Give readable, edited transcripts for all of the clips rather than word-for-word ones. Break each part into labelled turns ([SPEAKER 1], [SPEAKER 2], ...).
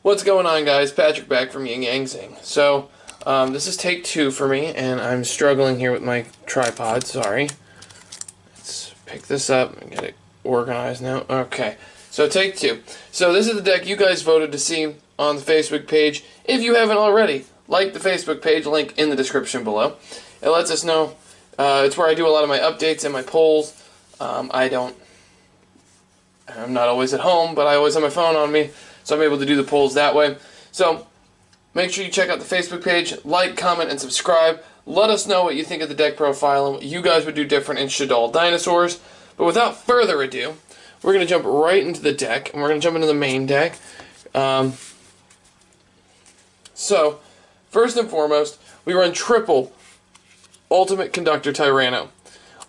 [SPEAKER 1] What's going on, guys? Patrick back from Yin Yang Zing. So, this is take 2 for me, and I'm struggling here with my tripod, sorry. Let's pick this up and get it organized now. Okay, so take 2. So this is the deck you guys voted to see on the Facebook page. If you haven't already, like the Facebook page, link in the description below. It lets us know. It's where I do a lot of my updates and my polls. I'm not always at home, but I always have my phone on me, so I'm able to do the polls that way. So make sure you check out the Facebook page, like, comment, and subscribe. Let us know what you think of the deck profile and what you guys would do different in Shaddoll Dinosaurs. But without further ado, we're going to jump right into the deck, and we're going to jump into the main deck. So, first and foremost, we run triple Ultimate Conductor Tyranno.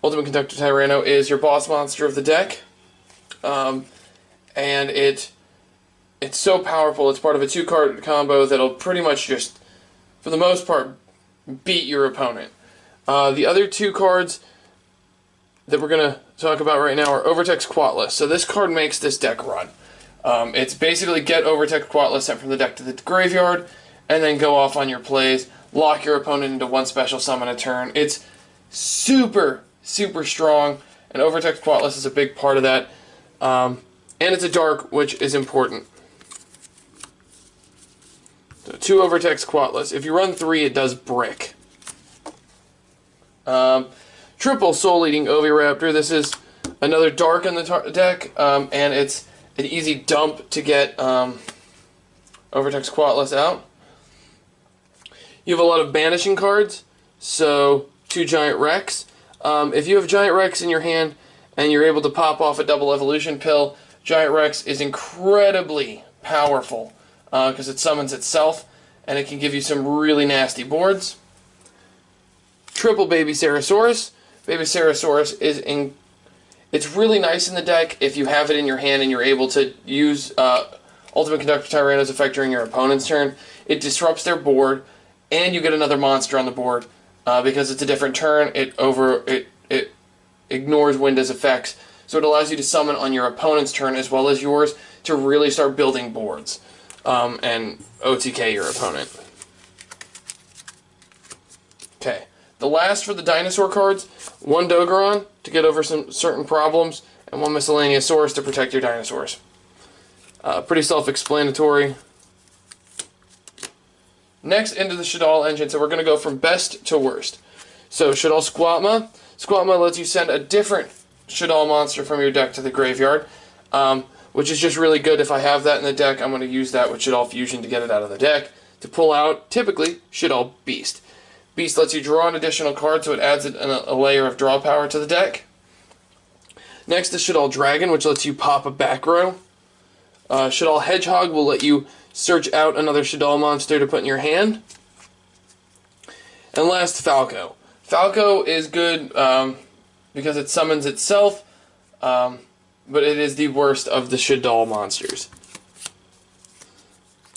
[SPEAKER 1] Ultimate Conductor Tyranno is your boss monster of the deck. And it's so powerful. It's part of a 2-card combo that'll pretty much just, for the most part, beat your opponent. The other 2 cards that we're going to talk about right now are Overtex Quatless. So this card makes this deck run. It's basically get Overtex Quatless sent from the deck to the graveyard, and then go off on your plays, lock your opponent into 1 special summon a turn. It's super, super strong, and Overtex Quatless is a big part of that. And it's a dark, which is important. So 2 Overtex Quatless. If you run 3, it does brick. Triple Soul Eating Oviraptor. This is another dark in the deck, and it's an easy dump to get Overtex Quatless out. You have a lot of banishing cards, so 2 Giant Rex. If you have Giant Rex in your hand and you're able to pop off a double evolution pill, Giant Rex is incredibly powerful because it summons itself, and it can give you some really nasty boards. Triple Baby Ceresaurus. Baby Ceresaurus it's really nice in the deck if you have it in your hand and you're able to use Ultimate Conductor Tyranno's effect during your opponent's turn. It disrupts their board, and you get another monster on the board because it's a different turn. It ignores Winda's effects. So it allows you to summon on your opponent's turn as well as yours to really start building boards and OTK your opponent. Okay, the last for the dinosaur cards, 1 Dogoron to get over some certain problems, and 1 Miscellaneous Source to protect your dinosaurs. Pretty self-explanatory. Next, into the Shaddoll engine, so we're going to go from best to worst. So Shaddoll Squatma. Squatma lets you send a different Shaddoll monster from your deck to the graveyard, which is just really good. If I have that in the deck, I'm going to use that with Shaddoll Fusion to get it out of the deck, to pull out, typically, Shaddoll Beast. Beast lets you draw an additional card, so it adds a layer of draw power to the deck. Next is Shaddoll Dragon, which lets you pop a back row. Shaddoll Hedgehog will let you search out another Shaddoll monster to put in your hand. And last, Falco. Falco is good because it summons itself, but it is the worst of the Shaddoll monsters,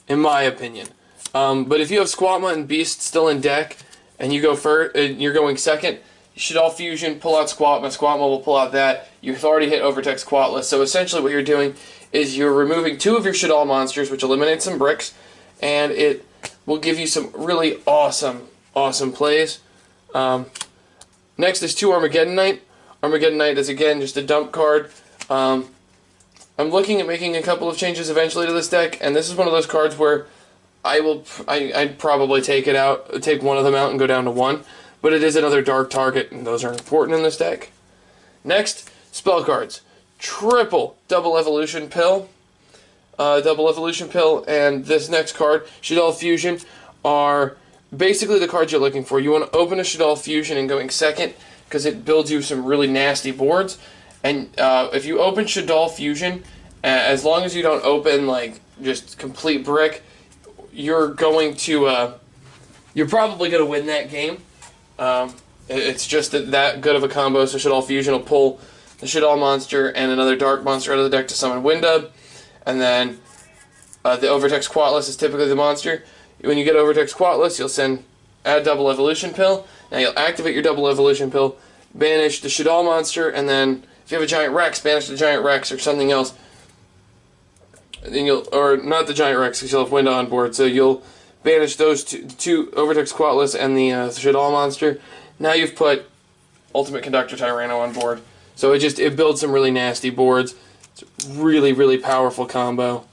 [SPEAKER 1] in my opinion. But if you have Squatma and Beast still in deck, and you go first, you're going second, Shaddoll Fusion, pull out Squatma, Squatma will pull out that. You've already hit Overtex Quatless, so essentially what you're doing is you're removing 2 of your Shaddoll monsters, which eliminates some bricks, and it will give you some really awesome plays. Next is 2 Armageddon Knight. Armageddon Knight is, again, just a dump card. I'm looking at making a couple of changes eventually to this deck, and this is one of those cards where I'd probably take 1 of them out and go down to 1, but it is another dark target, and those are important in this deck. Next, spell cards. Triple Double Evolution Pill. And this next card, Shaddoll Fusion, are basically the cards you're looking for. You want to open a Shaddoll Fusion and going second because it builds you some really nasty boards. And if you open Shaddoll Fusion, as long as you don't open like just complete brick, you're going to you're probably going to win that game. It's just that good of a combo. So Shaddoll Fusion will pull the Shaddoll monster and another dark monster out of the deck to summon Winda, and then the Overtex Quatless is typically the monster. When you get Overtex Quatless, you'll add Double Evolution Pill. Now you'll activate your Double Evolution Pill, banish the Shaddoll monster, and then if you have a Giant Rex, banish the Giant Rex or something else. then or not the Giant Rex, because you'll have Winda on board, so you'll banish those two Overtex Quatless and the Shaddoll monster. Now you've put Ultimate Conductor Tyranno on board. So it builds some really nasty boards. It's a really, really powerful combo.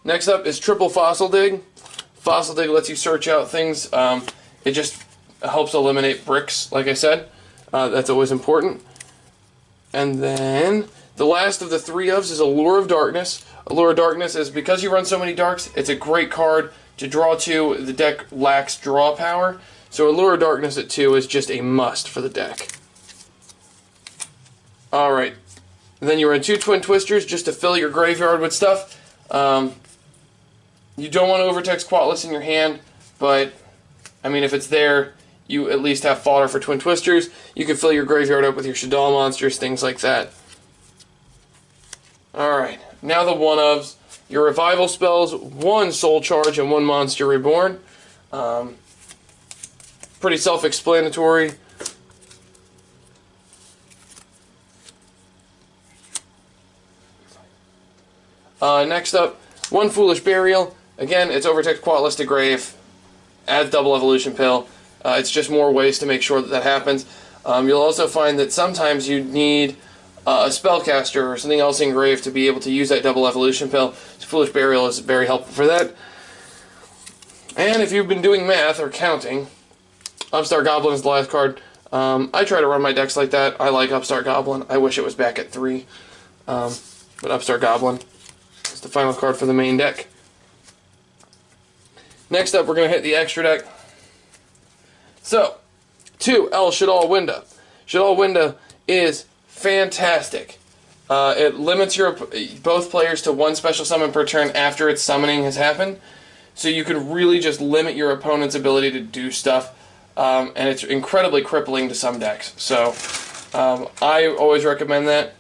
[SPEAKER 1] Next up is Triple Fossil Dig. Fossil Dig lets you search out things. It just helps eliminate bricks, like I said. That's always important. And then the last of the three ofs is Allure of Darkness. Allure of Darkness is, because you run so many darks, it's a great card to draw to. The deck lacks draw power, so Allure of Darkness at 2 is just a must for the deck. Alright, then you run 2 Twin Twisters just to fill your graveyard with stuff. You don't want Overtex Quatless in your hand, but, I mean, if it's there, you at least have fodder for Twin Twisters. You can fill your graveyard up with your Shaddoll monsters, things like that. Alright, now the one-ofs. Your revival spells, 1 Soul Charge and 1 Monster Reborn. Pretty self-explanatory. Next up, 1 Foolish Burial. Again, it's Overtex Quatless to grave. Adds double evolution pill. It's just more ways to make sure that happens. You'll also find that sometimes you need a spellcaster or something else engraved to be able to use that double evolution pill. So Foolish Burial is very helpful for that. And if you've been doing math or counting, Upstart Goblin is the last card. I try to run my decks like that. I like Upstart Goblin. I wish it was back at 3. But Upstart Goblin is the final card for the main deck. Next up, we're going to hit the extra deck. So, 2 Shaddoll Winda. Shaddoll Winda is fantastic. It limits both players to 1 special summon per turn after its summoning has happened. So you can really just limit your opponent's ability to do stuff. And it's incredibly crippling to some decks. So, I always recommend that.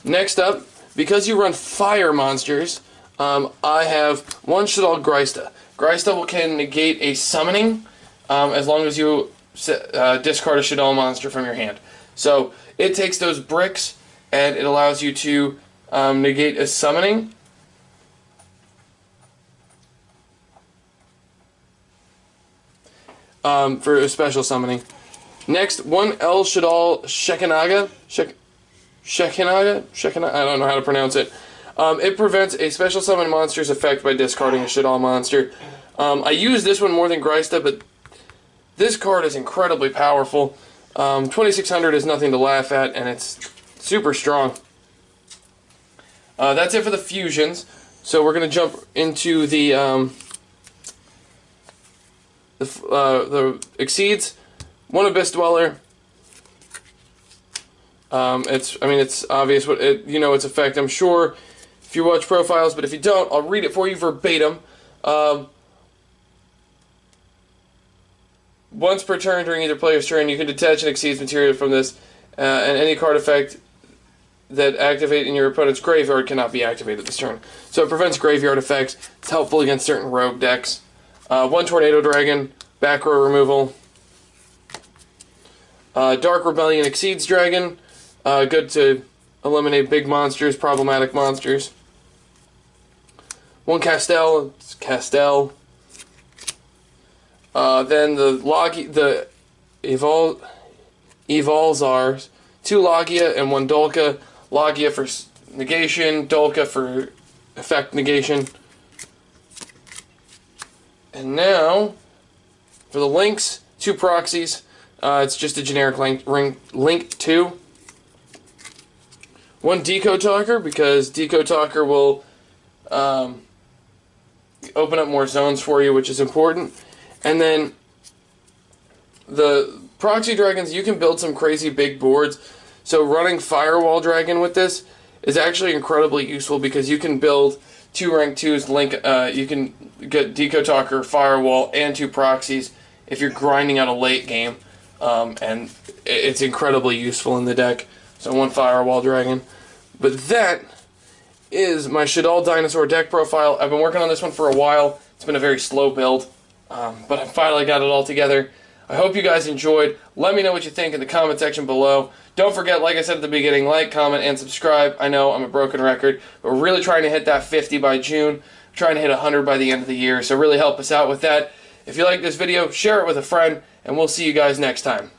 [SPEAKER 1] Next up, because you run fire monsters, I have 1 Shaddoll Greista. Greista can negate a summoning as long as you discard a Shaddoll monster from your hand. So it takes those bricks and it allows you to negate a summoning. For a special summoning. Next, 1 Shaddoll Shekinah. Shekinah? I don't know how to pronounce it. It prevents a special summon monster's effect by discarding a Shaddoll monster. I use this one more than Greista, but this card is incredibly powerful. 2600 is nothing to laugh at, and it's super strong. That's it for the fusions. So we're going to jump into the Exceeds. 1 Abyss Dweller. It's obvious what its effect. I'm sure if you watch profiles, but if you don't, I'll read it for you verbatim. Once per turn during either player's turn, you can detach an Exceeds material from this, and any card effect that activate in your opponent's graveyard cannot be activated this turn. So it prevents graveyard effects. It's helpful against certain rogue decks. 1 Tornado Dragon, back row removal. Dark Rebellion Exceeds Dragon. Good to eliminate big monsters, problematic monsters. 1 Castell. It's Castell. Then the Evolzars. 2 Logia and 1 Dolka. Logia for negation, Dolka for effect negation. And now, for the links, 2 Proxies. It's just a generic link 2. 1 Decode Talker, because Decode Talker will open up more zones for you, which is important. And then the Proxy Dragons, you can build some crazy big boards. So running Firewall Dragon with this is actually incredibly useful because you can build 2 rank 2s, you can get Decode Talker, Firewall, and 2 Proxies if you're grinding out a late game. And it's incredibly useful in the deck. So 1 Firewall Dragon. But that is my Shaddoll Dinosaur deck profile. I've been working on this one for a while. It's been a very slow build, but I finally got it all together. I hope you guys enjoyed. Let me know what you think in the comment section below. Don't forget, like I said at the beginning, like, comment, and subscribe. I know I'm a broken record, but we're really trying to hit that 50 by June. Trying to hit 100 by the end of the year, so really help us out with that. If you like this video, share it with a friend, and we'll see you guys next time.